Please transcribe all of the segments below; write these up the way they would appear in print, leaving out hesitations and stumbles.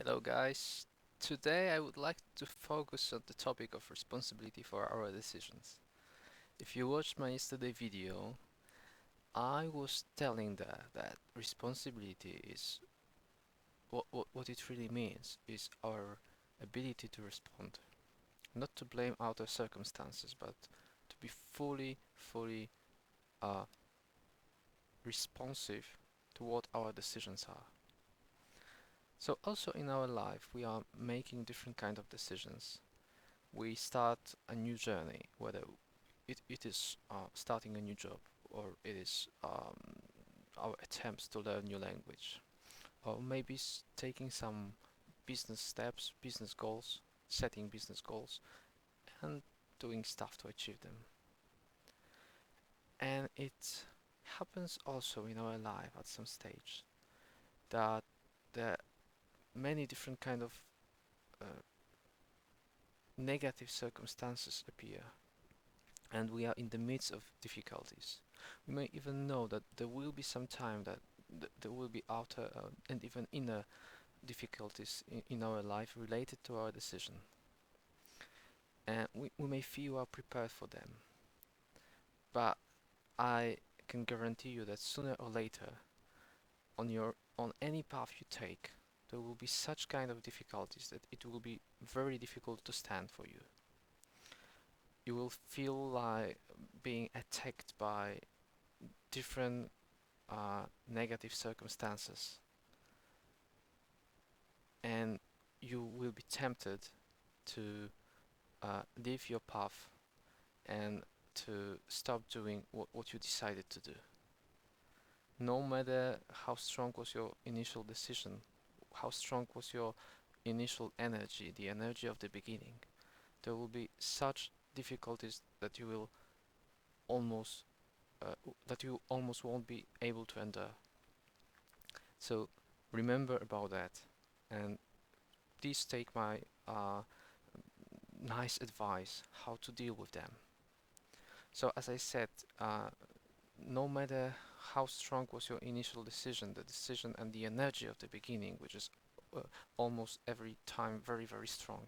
Hello, guys. Today I would like to focus on the topic of responsibility for our decisions. If you watched my yesterday video, I was telling that responsibility is what it really means is our ability to respond, not to blame outer circumstances, but to be fully uh, responsive to what our decisions are. So also in our life, we are making different kind of decisions. We start a new journey, whether it is starting a new job or it is our attempts to learn new language, or maybe taking some business steps, business goals, setting business goals, and doing stuff to achieve them. And it happens also in our life at some stage that the many different kind of uh, negative circumstances appear and we are in the midst of difficulties. We may even know that there will be some time that there will be outer and even inner difficulties in our life related to our decision. And we may feel well prepared for them. But I can guarantee you that sooner or later, on any path you take, there will be such kind of difficulties that it will be very difficult to stand for you. You will feel like being attacked by different negative circumstances, and you will be tempted to leave your path and to stop doing what you decided to do. No matter how strong was your initial decision, how strong was your initial energy, the energy of the beginning, there will be such difficulties that you will almost that you almost won't be able to endure. So remember about that, and please take my nice advice how to deal with them. So as I said, no matter how strong was your initial decision, the decision and the energy of the beginning, which is uh, almost every time very strong,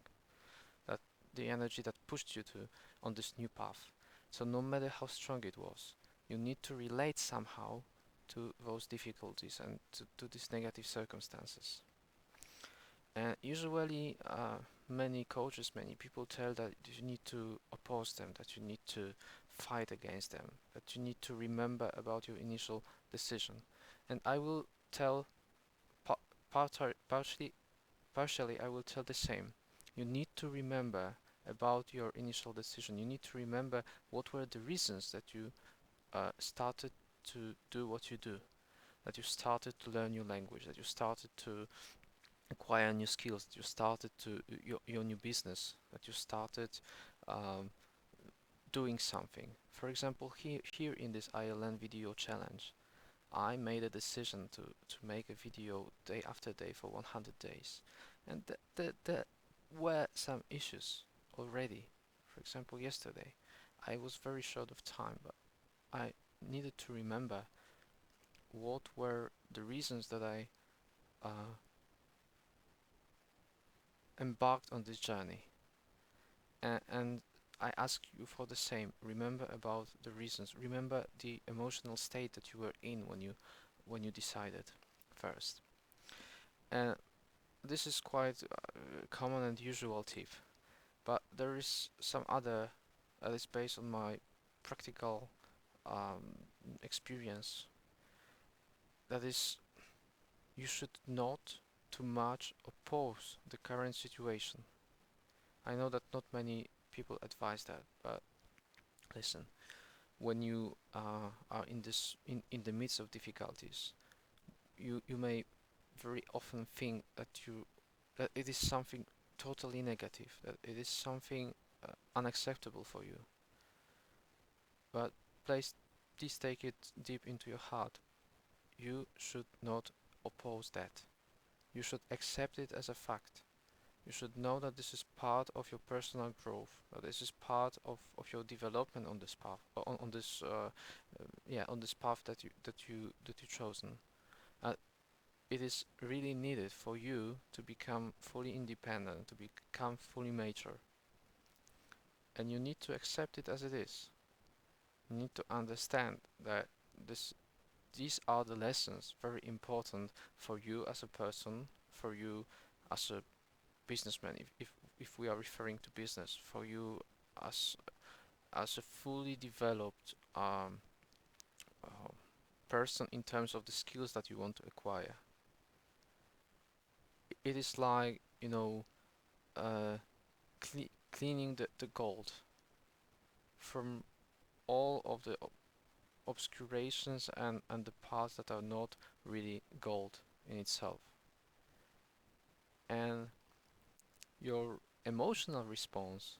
that the energy that pushed you to on this new path. So no matter how strong it was, you need to relate somehow to those difficulties and to these negative circumstances. And usually, many coaches, many people tell that you need to oppose them, that you need to fight against them, that you need to remember about your initial decision. And I will tell pa partially, I will tell the same. You need to remember about your initial decision. You need to remember what were the reasons that you started to do what you do, that you started to learn new language, that you started to acquire new skills, that you started to your new business, that you started um, doing something. For example, here in this Ireland video challenge, I made a decision to make a video day after day for 100 days, and there were some issues already. For example, yesterday, I was very short of time, but I needed to remember what were the reasons that I uh, embarked on this journey. And I ask you for the same. Remember about the reasons. Remember the emotional state that you were in when you decided first. And this is quite common and usual tip, but there is some other that is based on my practical experience. That is, you should not too much oppose the current situation. I know that not many people advise that, but listen. When you are in the midst of difficulties, you may very often think that it is something totally negative, that it is something unacceptable for you. But please, please take it deep into your heart. You should not oppose that. You should accept it as a fact. You should know that this is part of your personal growth, that this is part of your development on this path, on this yeah, on this path that you chosen. Uh, it is really needed for you to become fully independent, to become fully mature. And you need to accept it as it is. You need to understand that this these are the lessons very important for you as a person, for you as a businessman, if we are referring to business, for you as a fully developed uh, person in terms of the skills that you want to acquire. It is like, cleaning the gold from all of the obscurations and the parts that are not really gold in itself. And your emotional response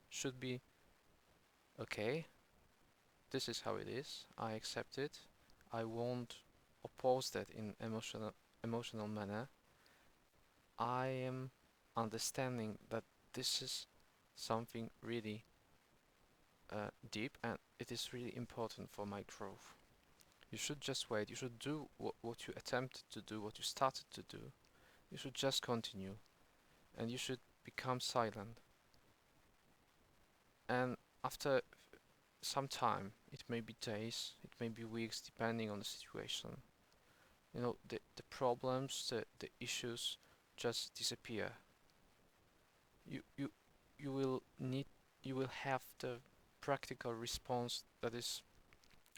should be, okay, this is how it is, I accept it, I won't oppose that in emotional manner. I am understanding that this is something really deep and it is really important for my growth. You should just wait. You should do what you attempted to do, what you started to do. You should just continue and you should become silent. And after some time, it may be days, it may be weeks, depending on the situation, the problems, the issues just disappear. You, you, you will need, you will have the practical response that is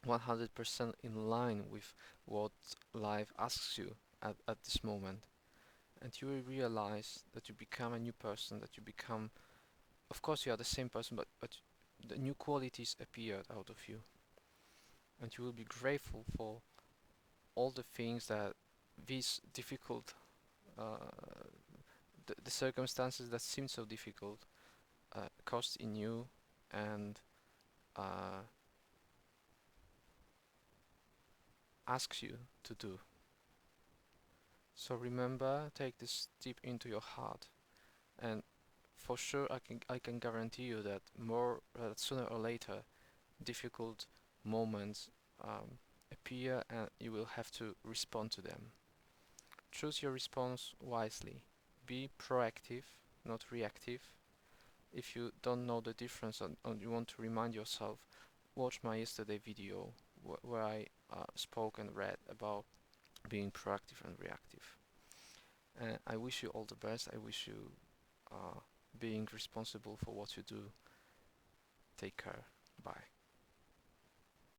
100% in line with what life asks you at this moment. And you will realize that you become a new person, that you become, of course, you are the same person, but the new qualities appeared out of you. And you will be grateful for all the things that these difficult, uh, the circumstances that seem so difficult, caused in you and uh, asks you to do. So remember, take this deep into your heart, and for sure, I can guarantee you that sooner or later, difficult moments appear, and you will have to respond to them. Choose your response wisely. Be proactive, not reactive. If you don't know the difference and you want to remind yourself, watch my yesterday video where I spoke and read about being proactive and reactive. And I wish you all the best. I wish you being responsible for what you do. Take care. Bye.